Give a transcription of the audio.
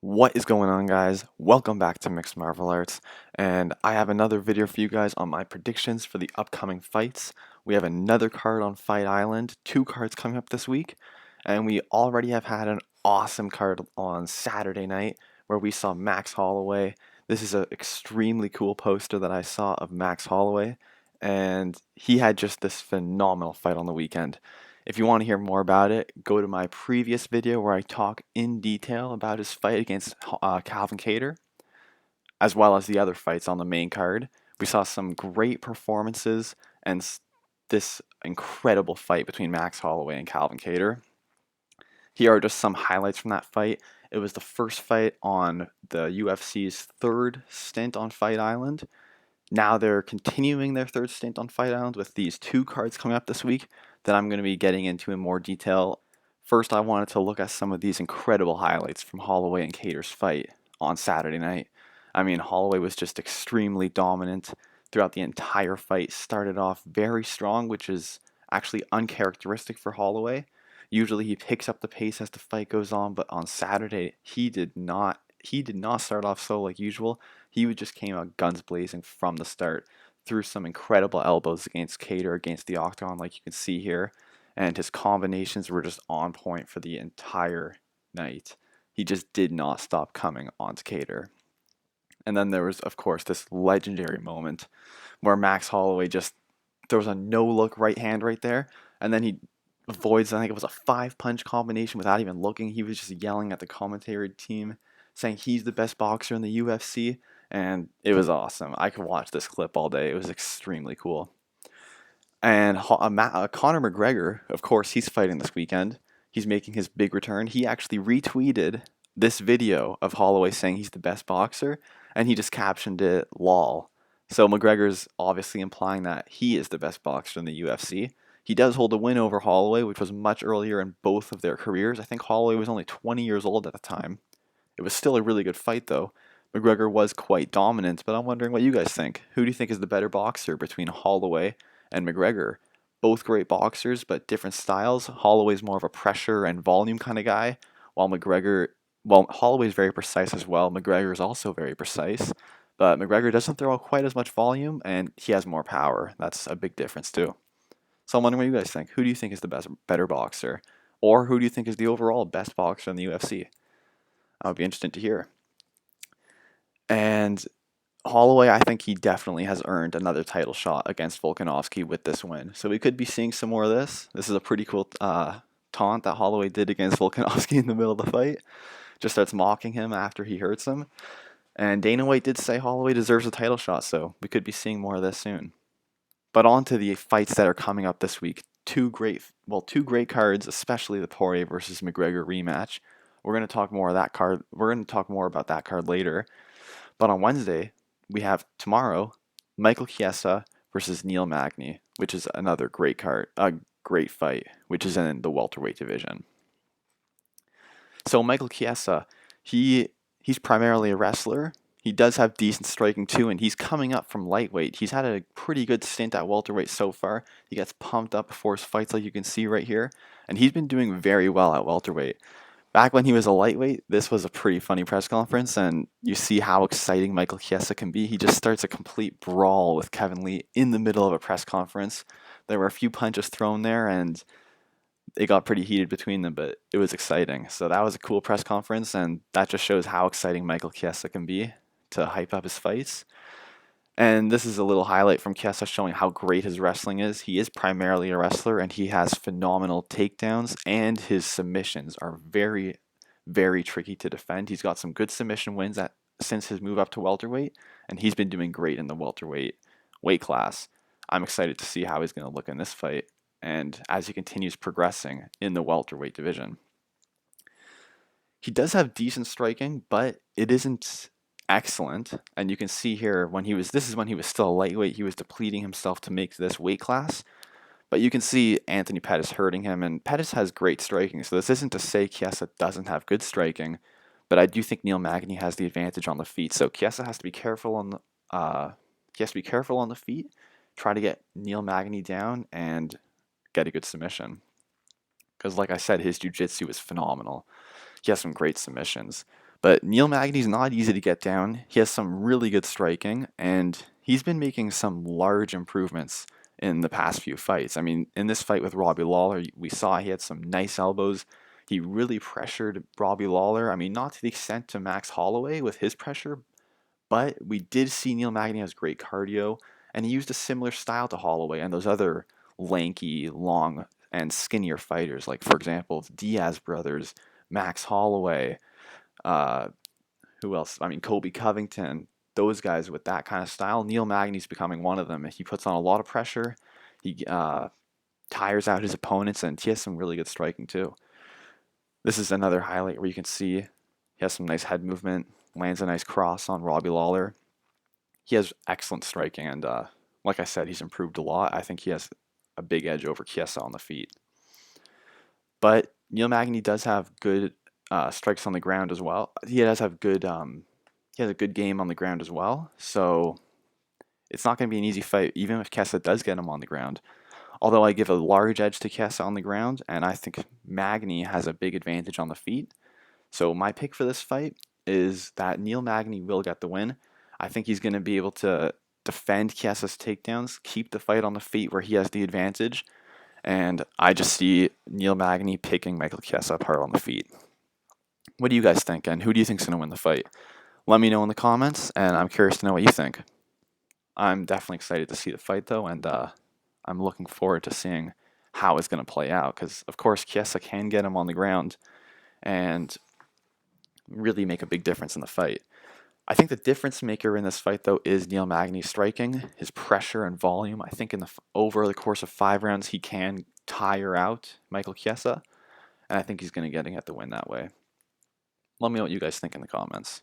What is going on, guys? Welcome back to Mixed Martial Arts, and I have another video for you guys on my predictions for the upcoming fights. We have another card on Fight Island, two cards coming up this week, and we already have had an awesome card on Saturday night where we saw Max Holloway. This is an extremely cool poster that I saw of Max Holloway, and he had just this phenomenal fight on the weekend. If you want to hear more about it, go to my previous video where I talk in detail about his fight against Calvin Kattar, as well as the other fights on the main card. We saw some great performances and this incredible fight between Max Holloway and Calvin Kattar. Here are just some highlights from that fight. It was the first fight on the UFC's third stint on Fight Island. Now they're continuing their third stint on Fight Island with these two cards coming up this week that I'm going to be getting into in more detail. First, I wanted to look at some of these incredible highlights from Holloway and Kattar's fight on Saturday night. I mean, Holloway was just extremely dominant throughout the entire fight. Started off very strong, which is actually uncharacteristic for Holloway. Usually he picks up the pace as the fight goes on, but on Saturday he did not start off so like usual. He just came out guns blazing from the start, threw some incredible elbows against Kattar against the octagon, like you can see here, and his combinations were just on point for the entire night. He just did not stop coming onto Kattar. And then there was, of course, this legendary moment where Max Holloway just throws a no-look right hand right there, and then he avoids, I think it was a five-punch combination without even looking. He was just yelling at the commentary team, saying he's the best boxer in the UFC, and it was awesome. I could watch this clip all day. It was extremely cool. And Conor McGregor, of course, he's fighting this weekend. He's making his big return. He actually retweeted this video of Holloway saying he's the best boxer, and he just captioned it "lol." So McGregor's obviously implying that he is the best boxer in the UFC. He does hold a win over Holloway, which was much earlier in both of their careers. I think Holloway was only 20 years old at the time. It was still a really good fight, though. McGregor was quite dominant, but I'm wondering what you guys think. Who do you think is the better boxer between Holloway and McGregor? Both great boxers, but different styles. Holloway's more of a pressure and volume kind of guy, while Holloway's very precise as well. McGregor is also very precise, but McGregor doesn't throw out quite as much volume, and he has more power. That's a big difference too. So I'm wondering what you guys think. Who do you think is the better boxer, or who do you think is the overall best boxer in the UFC? I would be interested to hear. And Holloway, I think he definitely has earned another title shot against Volkanovski with this win. So we could be seeing some more of this. This is a pretty cool taunt that Holloway did against Volkanovski in the middle of the fight. Just starts mocking him after he hurts him. And Dana White did say Holloway deserves a title shot, so we could be seeing more of this soon. But on to the fights that are coming up this week. Two great cards, especially the Poirier versus McGregor rematch. We're going to talk more of that card. We're going to talk more about that card later. But on Wednesday, we have tomorrow Michael Chiesa versus Neil Magny, which is another great card, a great fight, which is in the welterweight division. So Michael Chiesa, he's primarily a wrestler. He does have decent striking too, and he's coming up from lightweight. He's had a pretty good stint at welterweight so far. He gets pumped up before his fights, like you can see right here, and he's been doing very well at welterweight. Back when he was a lightweight, this was a pretty funny press conference, and you see how exciting Michael Chiesa can be. He just starts a complete brawl with Kevin Lee in the middle of a press conference. There were a few punches thrown there, and it got pretty heated between them, but it was exciting. So that was a cool press conference, and that just shows how exciting Michael Chiesa can be to hype up his fights. And this is a little highlight from Chiesa showing how great his wrestling is. He is primarily a wrestler, and he has phenomenal takedowns, and his submissions are very, very tricky to defend. He's got some good submission wins since his move up to welterweight, and he's been doing great in the welterweight weight class. I'm excited to see how he's going to look in this fight, and as he continues progressing in the welterweight division. He does have decent striking, but it isn't excellent. And you can see here this is when he was still lightweight, he was depleting himself to make this weight class. But you can see Anthony Pettis hurting him, and Pettis has great striking. So this isn't to say Chiesa doesn't have good striking, but I do think Neil Magny has the advantage on the feet. So Chiesa has to be careful on the feet, try to get Neil Magny down and get a good submission. Because like I said, his jiu-jitsu is phenomenal. He has some great submissions. But Neil Magny's not easy to get down. He has some really good striking, and he's been making some large improvements in the past few fights. I mean, in this fight with Robbie Lawler, we saw he had some nice elbows. He really pressured Robbie Lawler. I mean, not to the extent to Max Holloway with his pressure, but we did see Neil Magny has great cardio, and he used a similar style to Holloway and those other lanky, long, and skinnier fighters, like, for example, Diaz brothers, Max Holloway, uh, who else? I mean, Colby Covington, those guys with that kind of style. Neil Magny's becoming one of them. He puts on a lot of pressure. He tires out his opponents, and he has some really good striking too. This is another highlight where you can see he has some nice head movement, lands a nice cross on Robbie Lawler. He has excellent striking, and like I said, he's improved a lot. I think he has a big edge over Chiesa on the feet. But Neil Magny does have good strikes on the ground as well. He does have good. He has a good game on the ground as well. So it's not going to be an easy fight, even if Chiesa does get him on the ground. Although I give a large edge to Chiesa on the ground, and I think Magny has a big advantage on the feet. So my pick for this fight is that Neil Magny will get the win. I think he's going to be able to defend Chiesa's takedowns, keep the fight on the feet where he has the advantage, and I just see Neil Magny picking Michael Chiesa apart on the feet. What do you guys think, and who do you think is going to win the fight? Let me know in the comments, and I'm curious to know what you think. I'm definitely excited to see the fight, though, and I'm looking forward to seeing how it's going to play out, because, of course, Chiesa can get him on the ground and really make a big difference in the fight. I think the difference maker in this fight, though, is Neil Magny's striking, his pressure and volume. I think over the course of 5 rounds, he can tire out Michael Chiesa, and I think he's going to get the win that way. Let me know what you guys think in the comments.